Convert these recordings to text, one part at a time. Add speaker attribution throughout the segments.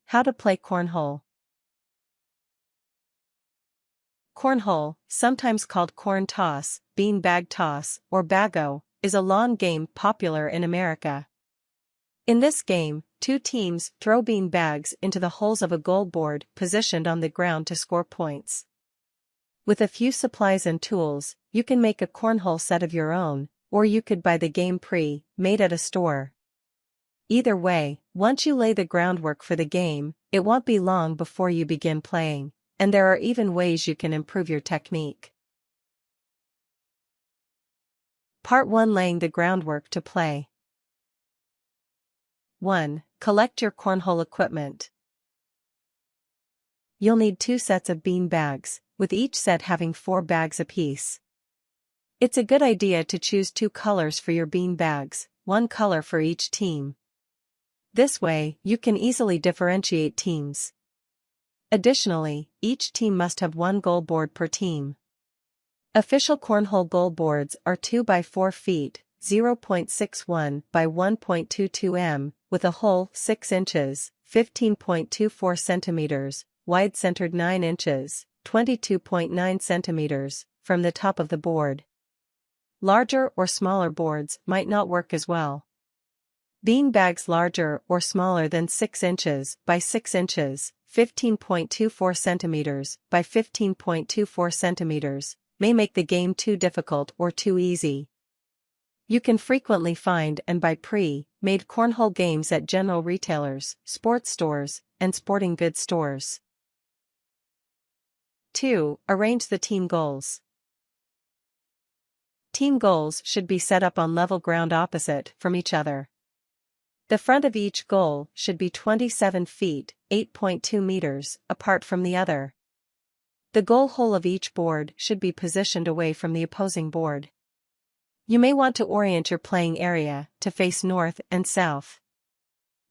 Speaker 1: How to play cornhole. Cornhole, sometimes called corn toss, bean bag toss, or bago, is a lawn game popular in America. In this game, two teams throw bean bags into the holes of a goal board positioned on the ground to score points. With a few supplies and tools, you can make a cornhole set of your own, or you could buy the game pre-made at a store. Either way, once you lay the groundwork for the game, it won't be long before you begin playing, and there are even ways you can improve your technique. Part 1: Laying the groundwork to play. 1. Collect your cornhole equipment. You'll need 2 sets of bean bags, with each set having 4 bags apiece. It's a good idea to choose 2 colors for your bean bags, 1 color for each team. This way, you can easily differentiate teams. Additionally, each team must have 1 goal board per team. Official cornhole goal boards are 2 by 4 feet, 0.61 by 1.22 m, with a hole 6 inches, 15.24 centimeters, wide centered 9 inches, 22.9 centimeters, from the top of the board. Larger or smaller boards might not work as well. Bean bags larger or smaller than 6 inches by 6 inches, 15.24 centimeters by 15.24 centimeters, may make the game too difficult or too easy. You can frequently find and buy pre-made cornhole games at general retailers, sports stores, and sporting goods stores. 2. Arrange the team goals. Team goals should be set up on level ground opposite from each other. The front of each goal should be 27 feet, 8.2 meters, apart from the other. The goal hole of each board should be positioned away from the opposing board. You may want to orient your playing area to face north and south.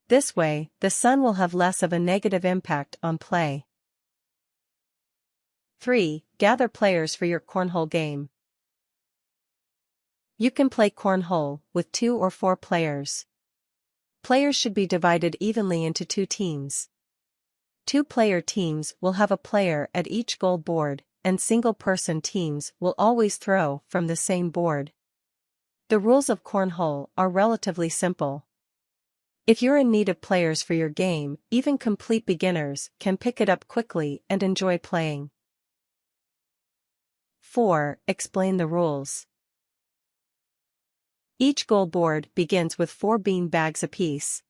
Speaker 1: This way, the sun will have less of a negative impact on play. 3. Gather players for your cornhole game. You can play cornhole with 2 or 4 players. Players should be divided evenly into 2 teams. 2-player teams will have a player at each goal board, and single-person teams will always throw from the same board. The rules of cornhole are relatively simple. If you're in need of players for your game, even complete beginners can pick it up quickly and enjoy playing. 4. Explain the rules. Each goal board begins with 4 bean bags apiece.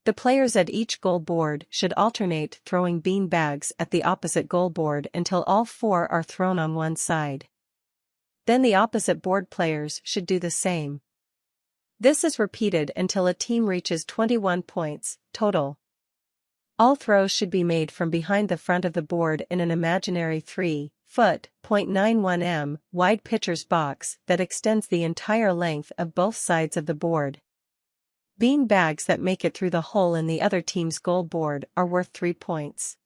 Speaker 1: The players at each goal board should alternate throwing bean bags at the opposite goal board until all 4 are thrown on one side. Then the opposite board players should do the same. This is repeated until a team reaches 21 points total. All throws should be made from behind the front of the board in an imaginary 3-foot, 0.91 m, wide pitcher's box that extends the entire length of both sides of the board. Bean bags that make it through the hole in the other team's goal board are worth 3 points.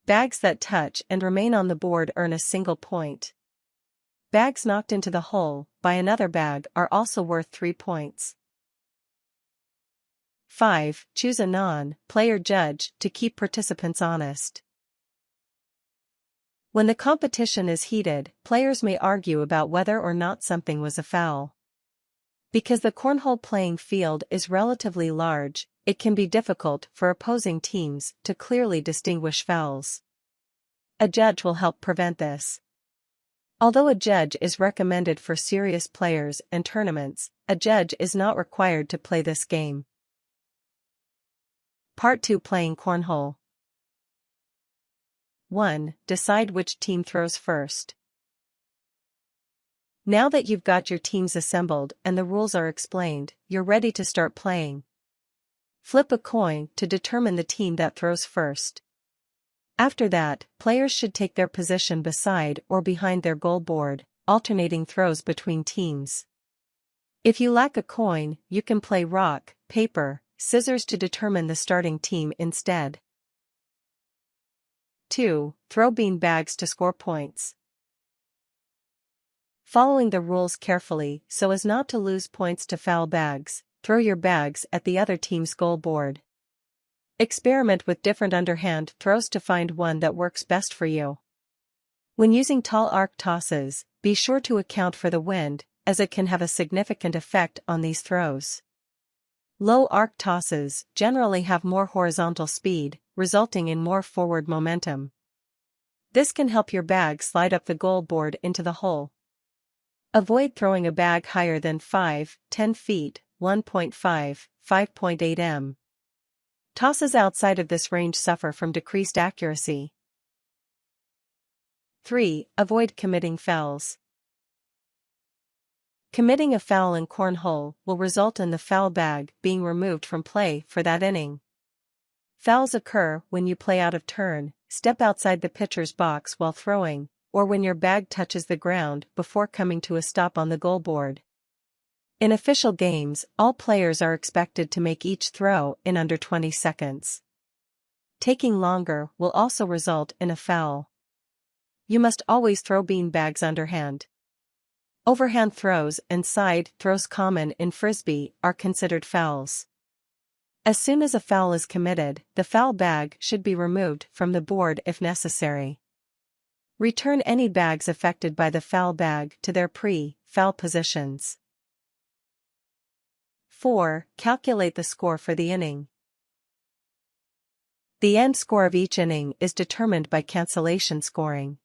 Speaker 1: Bags that touch and remain on the board earn a single point. Bags knocked into the hole by another bag are also worth 3 points. 5. Choose a non-player judge to keep participants honest. When the competition is heated, players may argue about whether or not something was a foul. Because the cornhole playing field is relatively large, it can be difficult for opposing teams to clearly distinguish fouls. A judge will help prevent this. Although a judge is recommended for serious players and tournaments, a judge is not required to play this game. Part 2: Playing cornhole. 1. Decide which team throws first. Now that you've got your teams assembled and the rules are explained, you're ready to start playing. Flip a coin to determine the team that throws first. After that, players should take their position beside or behind their goal board, alternating throws between teams. If you lack a coin, you can play rock, paper, scissors to determine the starting team instead. 2. Throw bean bags to score points. Following the rules carefully so as not to lose points to foul bags, throw your bags at the other team's goal board. Experiment with different underhand throws to find one that works best for you. When using tall arc tosses, be sure to account for the wind, as it can have a significant effect on these throws. Low arc tosses generally have more horizontal speed, resulting in more forward momentum. This can help your bag slide up the goal board into the hole. Avoid throwing a bag higher than 5-10 feet, 1.5-5.8 m. Tosses outside of this range suffer from decreased accuracy. 3. Avoid committing fouls. Committing a foul in cornhole will result in the foul bag being removed from play for that inning. Fouls occur when you play out of turn, step outside the pitcher's box while throwing, or when your bag touches the ground before coming to a stop on the goal board. In official games, all players are expected to make each throw in under 20 seconds. Taking longer will also result in a foul. You must always throw bean bags underhand. Overhand throws and side throws common in frisbee are considered fouls. As soon as a foul is committed, the foul bag should be removed from the board if necessary. Return any bags affected by the foul bag to their pre-foul positions. 4. Calculate the score for the inning. The end score of each inning is determined by cancellation scoring.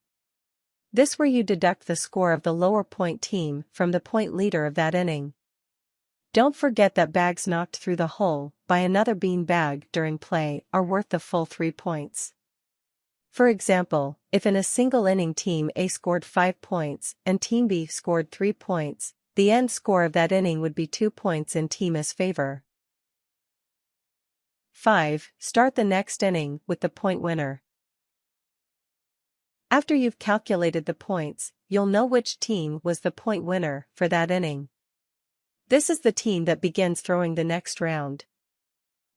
Speaker 1: This where you deduct the score of the lower point team from the point leader of that inning. Don't forget that bags knocked through the hole by another bean bag during play are worth the full 3 points. For example, if in a single inning Team A scored 5 points and Team B scored 3 points, the end score of that inning would be 2 points in Team A's favor. 5. Start the next inning with the point winner. After you've calculated the points, you'll know which team was the point winner for that inning. This is the team that begins throwing the next round.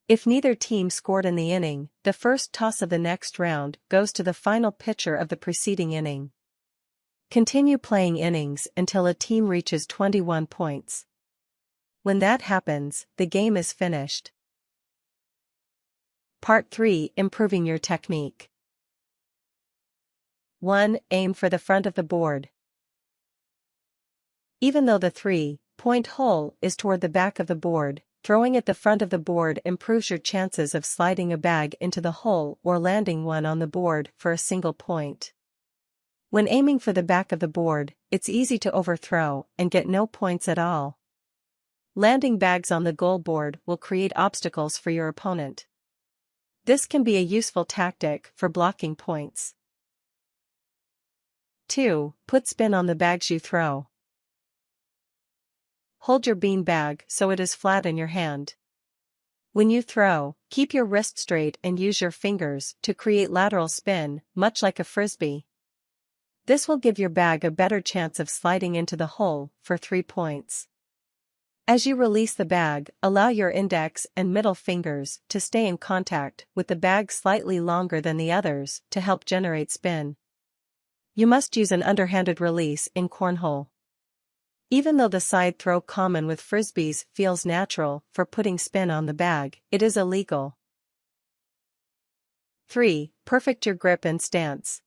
Speaker 1: If neither team scored in the inning, the first toss of the next round goes to the final pitcher of the preceding inning. Continue playing innings until a team reaches 21 points. When that happens, the game is finished. Part 3. Improving your technique. 1. Aim for the front of the board. Even though the 3-point hole is toward the back of the board, throwing at the front of the board improves your chances of sliding a bag into the hole or landing one on the board for a single point. When aiming for the back of the board, it's easy to overthrow and get no points at all. Landing bags on the goal board will create obstacles for your opponent. This can be a useful tactic for blocking points. 2. Put spin on the bags you throw. Hold your bean bag so it is flat in your hand. When you throw, keep your wrist straight and use your fingers to create lateral spin, much like a frisbee. This will give your bag a better chance of sliding into the hole for 3 points. As you release the bag, allow your index and middle fingers to stay in contact with the bag slightly longer than the others to help generate spin. You must use an underhanded release in cornhole. Even though the side throw common with frisbees feels natural for putting spin on the bag, it is illegal. 3. Perfect your grip and stance.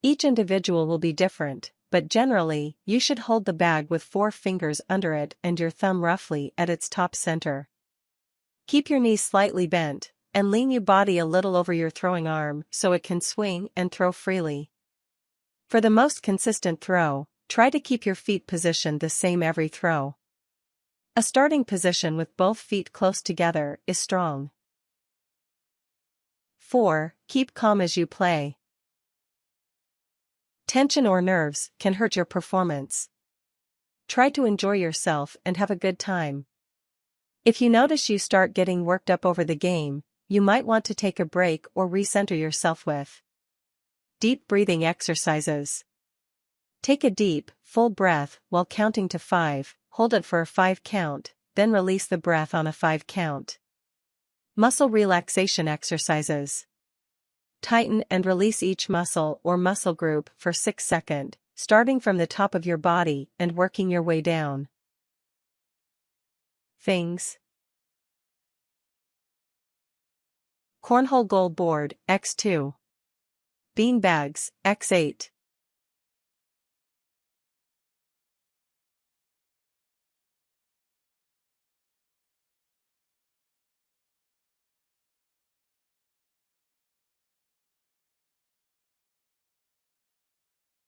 Speaker 1: Each individual will be different, but generally, you should hold the bag with 4 fingers under it and your thumb roughly at its top center. Keep your knees slightly bent, and lean your body a little over your throwing arm so it can swing and throw freely. For the most consistent throw, try to keep your feet positioned the same every throw. A starting position with both feet close together is strong. 4. Keep calm as you play. Tension or nerves can hurt your performance. Try to enjoy yourself and have a good time. If you notice you start getting worked up over the game, you might want to take a break or recenter yourself with deep breathing exercises. Take a deep, full breath while counting to 5, hold it for a 5 count, then release the breath on a 5 count. Muscle relaxation exercises. Tighten and release each muscle or muscle group for 6 seconds, starting from the top of your body and working your way down. Things Cornhole goal board, x2. Bean bags, x8.